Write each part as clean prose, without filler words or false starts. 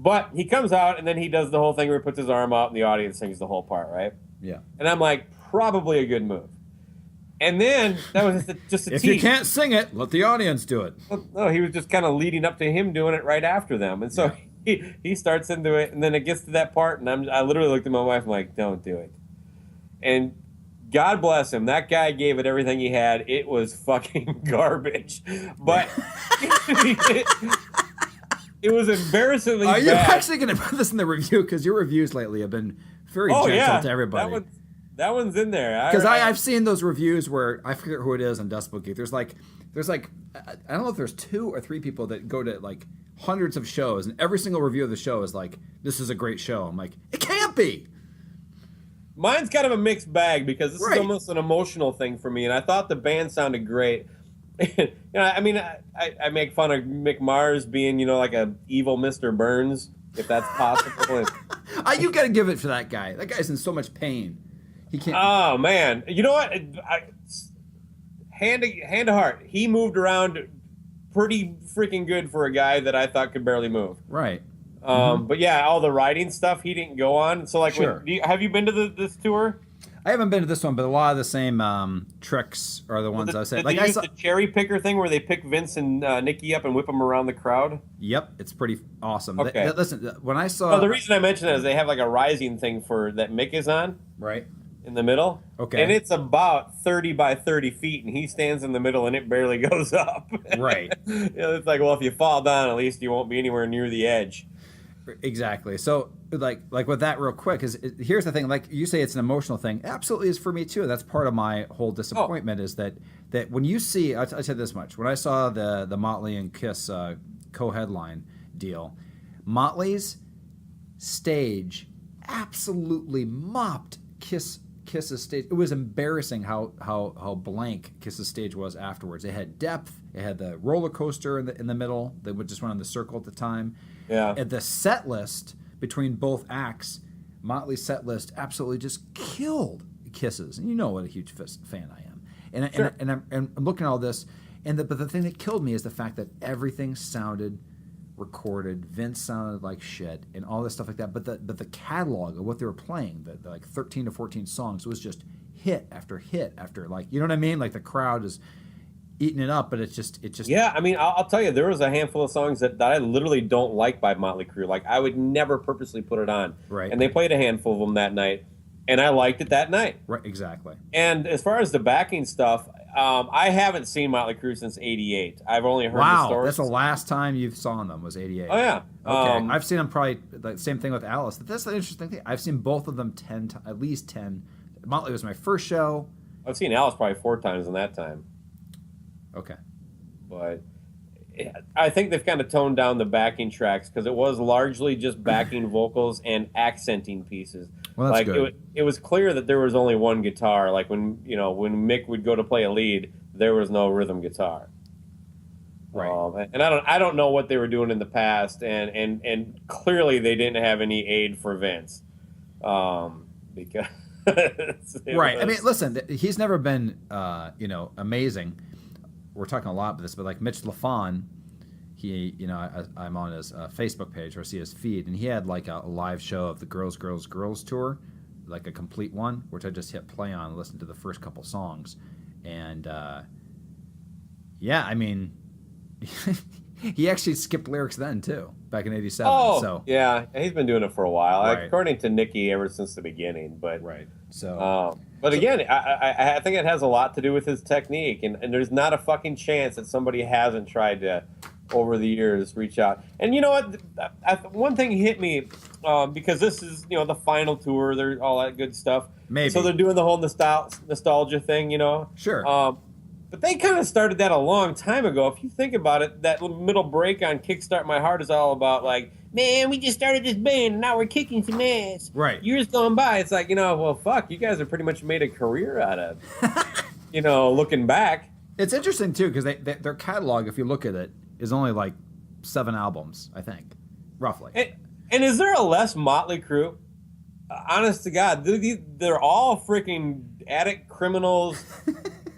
But he comes out and then he does the whole thing where he puts his arm out and the audience sings the whole part, right? Yeah. And I'm like, probably a good move. And then that was just a If tease. you can't sing it, let the audience do it. Well, no, he was just kind of leading up to him doing it right after them. And so he starts into it, and then it gets to that part, and I literally looked at my wife, I'm like, don't do it. And God bless him. That guy gave it everything he had. It was fucking garbage. But it was embarrassingly bad. Are you actually going to put this in the review? Because your reviews lately have been very gentle to everybody. That one's in there. Because I've seen those reviews where I forget who it is on Decibel Geek. There's like I don't know if there's 2 or 3 people that go to like hundreds of shows, and every single review of the show is like, "This is a great show." I'm like, it can't be. Mine's kind of a mixed bag because this is almost an emotional thing for me, and I thought the band sounded great. I mean, I make fun of Mick Mars being, like a evil Mr. Burns, if that's possible. You got to give it for that guy. That guy's in so much pain. He can't. Oh man, you know what? Hand to heart, he moved around pretty freaking good for a guy that I thought could barely move. Right. But yeah, all the riding stuff he didn't go on. So like, have you been to this tour? I haven't been to this one, but a lot of the same tricks are the ones I said. Like I saw the cherry picker thing where they pick Vince and Nikki up and whip them around the crowd. Yep, it's pretty awesome. Okay. Listen, when I saw, well, the reason I mention that is they have like a rising thing that Mick is on. Right. In the middle. Okay. And it's about 30 by 30 feet, and he stands in the middle, and it barely goes up. Right. It's like, well, if you fall down, at least you won't be anywhere near the edge. Exactly. So, like with that, real quick, here's the thing. Like you say, it's an emotional thing. Absolutely, is for me too. That's part of my whole disappointment. Is that when you see, I said this much. When I saw the Motley and Kiss co-headline deal, Motley's stage absolutely mopped Kiss's stage. It was embarrassing how blank Kiss's stage was afterwards. It had depth. It had the roller coaster in the middle that would just run on the circle at the time. Yeah. And the set list between both acts, Motley's set list absolutely just killed Kiss's. And you know what a huge fan I am. And I'm looking at all this, but the thing that killed me is the fact that everything sounded recorded. Vince sounded like shit and all this stuff like that. But the catalog of what they were playing, the like 13 to 14 songs, was just hit after hit after, like, you know what I mean? Like the crowd is eating it up, but it's just. Yeah, I mean, I'll tell you, there was a handful of songs that I literally don't like by Motley Crue. Like, I would never purposely put it on. Right. And they played a handful of them that night, and I liked it that night. Right, exactly. And as far as the backing stuff, I haven't seen Motley Crue since '88. I've only heard the stories. That's the last time you saw them was '88. Oh, yeah. Okay. I've seen them probably, like, same thing with Alice. That's the interesting thing. I've seen both of them at least 10. Motley was my first show. I've seen Alice probably 4 times in that time. Okay. But I think they've kind of toned down the backing tracks because it was largely just backing vocals and accenting pieces. Well, that's like good. It was clear that there was only one guitar. Like when Mick would go to play a lead, there was no rhythm guitar. Right. And I don't know what they were doing in the past, and clearly they didn't have any aid for Vince, because right. I mean, listen, he's never been amazing. We're talking a lot about this, but like Mitch LaFon, I'm on his Facebook page where I see his feed, and he had like a live show of the Girls, Girls, Girls tour, like a complete one, which I just hit play on and listened to the first couple songs. And I mean, he actually skipped lyrics then too, back in '87. Oh, so yeah, he's been doing it for a while, right. According to Nikki, ever since the beginning. But right, so. But again, I think it has a lot to do with his technique, and there's not a fucking chance that somebody hasn't tried to, over the years, reach out. And you know what? One thing hit me, because this is, the final tour, there's all that good stuff. Maybe. So they're doing the whole nostalgia thing, Sure. But they kind of started that a long time ago. If you think about it, that middle break on Kickstart My Heart is all about, like, man, we just started this band, and now we're kicking some ass. Right. Years going by, it's like, well, fuck, you guys have pretty much made a career out of, looking back. It's interesting, too, because their catalog, if you look at it, is only like 7 albums, I think, roughly. And is there a less Motley Crue? Honest to God, they're all freaking addict criminals.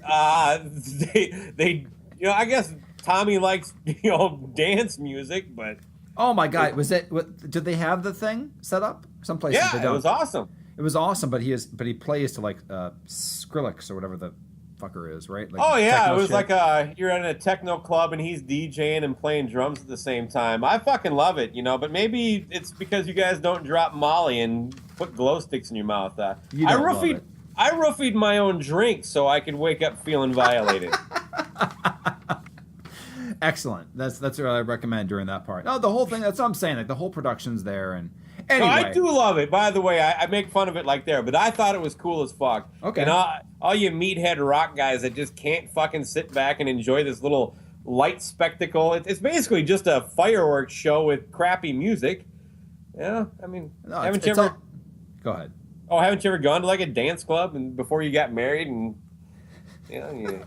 They I guess Tommy likes, dance music, but Oh my God! Did they have the thing set up? Some places Yeah, they don't. it was awesome. It was awesome, but he plays to like Skrillex or whatever the fucker is, right? Like Oh yeah, it was shit. like you're at a techno club and he's DJing and playing drums at the same time. I fucking love it, But maybe it's because you guys don't drop Molly and put glow sticks in your mouth. You don't love it. I roofied my own drink so I could wake up feeling violated. Excellent. That's what I recommend during that part. No, the whole thing. That's what I'm saying. Like the whole production's there, and anyway. No, I do love it. By the way, I make fun of it like there, but I thought it was cool as fuck. Okay. And all you meathead rock guys that just can't fucking sit back and enjoy this little light spectacle. It's basically just a fireworks show with crappy music. Yeah, I mean, No, haven't you ever? Go ahead. Oh, haven't you ever gone to like a dance club and before you got married and? Yeah.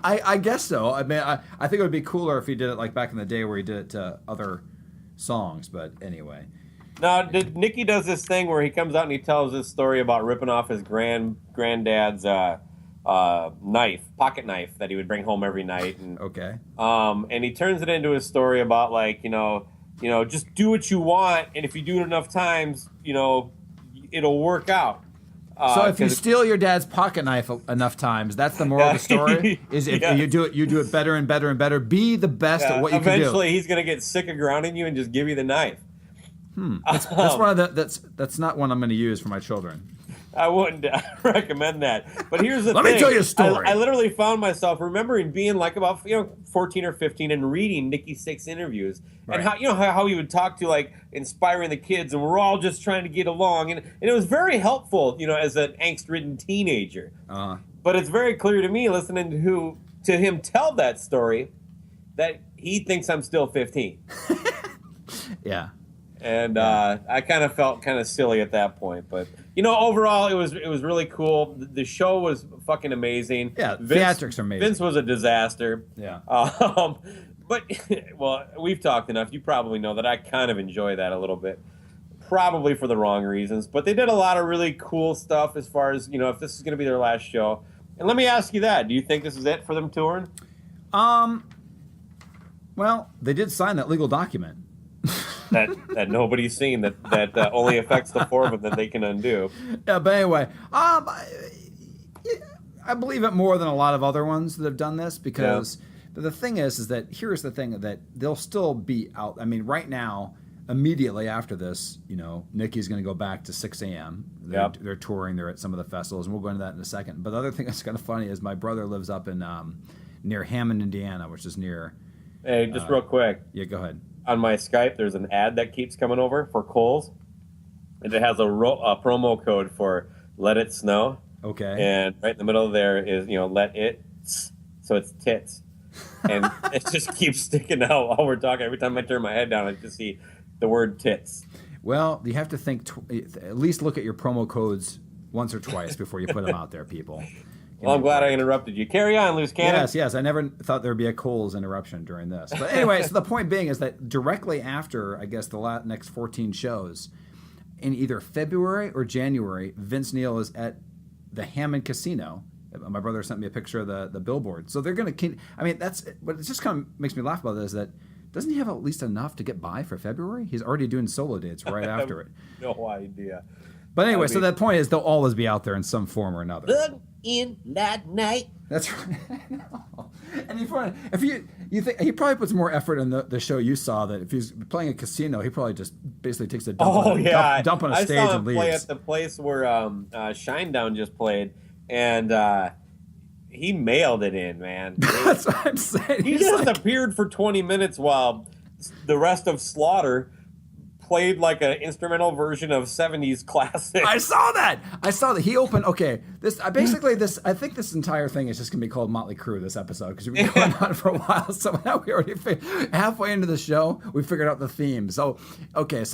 I guess so. I mean, I think it would be cooler if he did it like back in the day where he did it to other songs. But anyway. No, Nicky does this thing where he comes out and he tells this story about ripping off his granddad's pocket knife that he would bring home every night. And, okay. And he turns it into a story about like just do what you want, and if you do it enough times, it'll work out. So if you steal your dad's pocket knife enough times, that's the moral of the story. Is if you do it better and better and better. Be the best at what you can do. Eventually, he's gonna get sick of grounding you and just give you the knife. That's one of that's not one I'm going to use for my children. I wouldn't recommend that. But here's the thing. Let me tell you a story. I literally found myself remembering being like about 14 or 15 and reading Nicky Sixx interviews and how he would talk to like inspiring the kids, and we're all just trying to get along, and it was very helpful, as an angst-ridden teenager. But it's very clear to me listening to him tell that story that he thinks I'm still 15. Yeah. And I kind of felt kind of silly at that point, but overall it was really cool. The show was fucking amazing. Yeah, theatrics are amazing. Vince was a disaster. Yeah. But well, we've talked enough. You probably know that I kind of enjoy that a little bit, probably for the wrong reasons. But they did a lot of really cool stuff as far as if this is going to be their last show. And let me ask you that: do you think this is it for them touring? Well, they did sign that legal document. that nobody's seen that only affects the four of them that they can undo. Yeah, but anyway, I believe it more than a lot of other ones that have done this because but the thing is that here's the thing that they'll still be out. I mean, right now, immediately after this, Nicky's going to go back to 6 a.m. They're touring. They're at some of the festivals, and we'll go into that in a second. But the other thing that's kind of funny is my brother lives up in near Hammond, Indiana, which is near. Hey, just real quick. Yeah, go ahead. On my Skype, there's an ad that keeps coming over for Kohl's, and it has a promo code for "Let It Snow." Okay. And right in the middle there is "Let It," so it's tits, and it just keeps sticking out while we're talking. Every time I turn my head down, I just see the word tits. Well, you have to think. At least look at your promo codes once or twice before you put them out there, people. Well, I'm glad I interrupted you. Carry on, loose cannon. Yes. I never thought there would be a Coles interruption during this. But anyway, so the point being is that directly after, I guess, the next 14 shows, in either February or January, Vince Neil is at the Hammond Casino. My brother sent me a picture of the billboard. So they're going to – I mean, that's – what it just kind of makes me laugh about this is that doesn't he have at least enough to get by for February? He's already doing solo dates right after it. No idea. But anyway, so that point is they'll always be out there in some form or another. In that night. That's right. And if you think he probably puts more effort in the show you saw that if he's playing a casino, he probably just basically takes a dump dump on a stage and leaves. I saw him play at the place where Shinedown just played, and he mailed it in, man. That's what I'm saying. He just appeared for 20 minutes while the rest of Slaughter played like an instrumental version of 70s classic. I saw that. He opened. Okay, I think this entire thing is just gonna be called Motley Crue this episode because we've been going on for a while. So now we already halfway into the show, we figured out the theme. So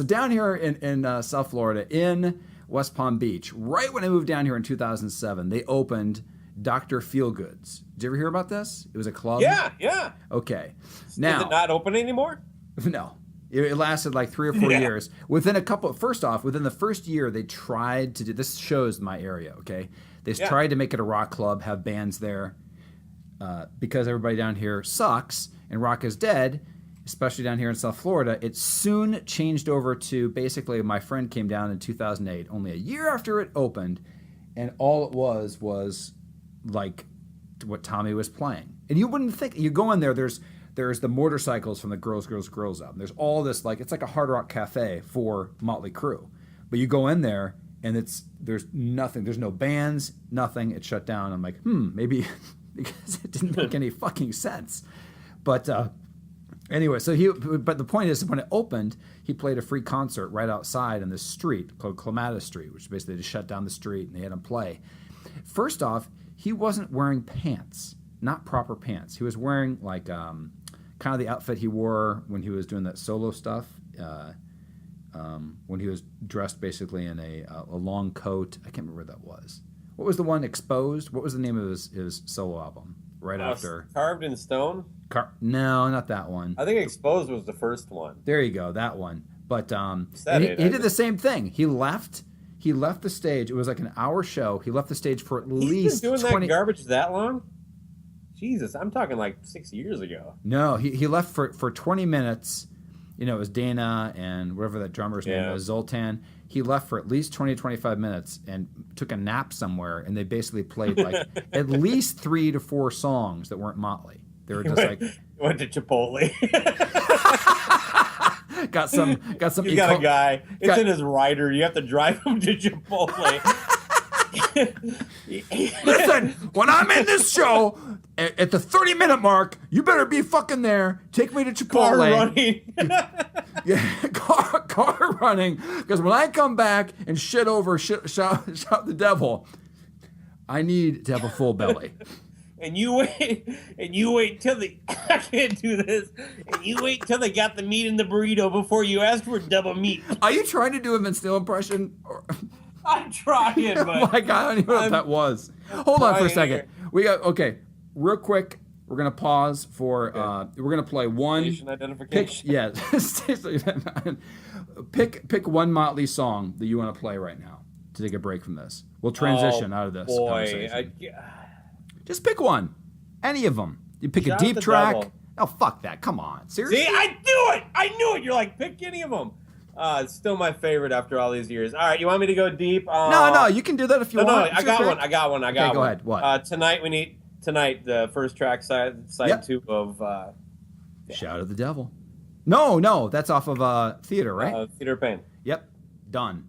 down here in South Florida, in West Palm Beach, right when I moved down here in 2007, they opened Dr. Feelgood's. Did you ever hear about this? It was a club. Yeah. Okay. Now, is it not open anymore? No. It lasted like 3 or 4 years. Within the first year, they tried to do, this shows my area, okay? They tried to make it a rock club, have bands there, because everybody down here sucks and rock is dead. especially down here in South Florida, it soon changed over to basically my friend came down in 2008, only a year after it opened, and all it was like what Tommy was playing. And you wouldn't think, you go in there, there's the motorcycles from the Girls album. There's all this, like, it's like a hard rock cafe for Motley Crue. But you go in there and there's nothing. There's no bands, nothing. It's shut down. I'm like, maybe because it didn't make any fucking sense. But anyway, but the point is, when it opened, he played a free concert right outside on this street called Clematis Street, which basically just shut down the street and they had him play. First off, he wasn't wearing pants, not proper pants. He was wearing like kind of the outfit he wore when he was doing that solo stuff. When he was dressed basically in a long coat. I can't remember what that was. What was the one, Exposed? What was the name of his solo album right after? Carved in Stone? No, not that one. I think Exposed was the first one. There you go, that one. But he did the same thing. He left the stage. It was like an hour show. He left the stage for at least been doing 20... that garbage that long? Jesus, I'm talking like 6 years ago. No, he left for 20 minutes. You know, it was Dana and whatever that drummer's name was, Zoltan. He left for at least 20, 25 minutes and took a nap somewhere, and they basically played like at least 3 to 4 songs that weren't Motley. They were just went to Chipotle. got some. You got a guy. It's in his rider. You have to drive him to Chipotle. Listen, when I'm in this show, at the 30-minute mark, you better be fucking there. Take me to Chipotle. Car running. Car running. Because when I come back and shout the devil, I need to have a full belly. And you wait till I can't do this. And you wait till they got the meat in the burrito before you ask for double meat. Are you trying to do a Vince Neil impression? I'm trying, but like, I don't even know what that was. Hold on for a second. Real quick. We're gonna pause for. We're gonna play one. Station identification. Pick one Motley song that you want to play right now to take a break from this. We'll transition out of this conversation. Just pick one. Any of them. You pick a deep track. Devil. Oh, fuck that. Come on. Seriously? See, I knew it. I knew it. You're like, pick any of them. It's still my favorite after all these years. All right, you want me to go deep? No, you can do that if you want. No, I got one. Okay, go ahead. What? Tonight, the first track, side 2 of... Shout at the Devil. No, that's off of Theater, right? Theater of Pain. Yep. Done.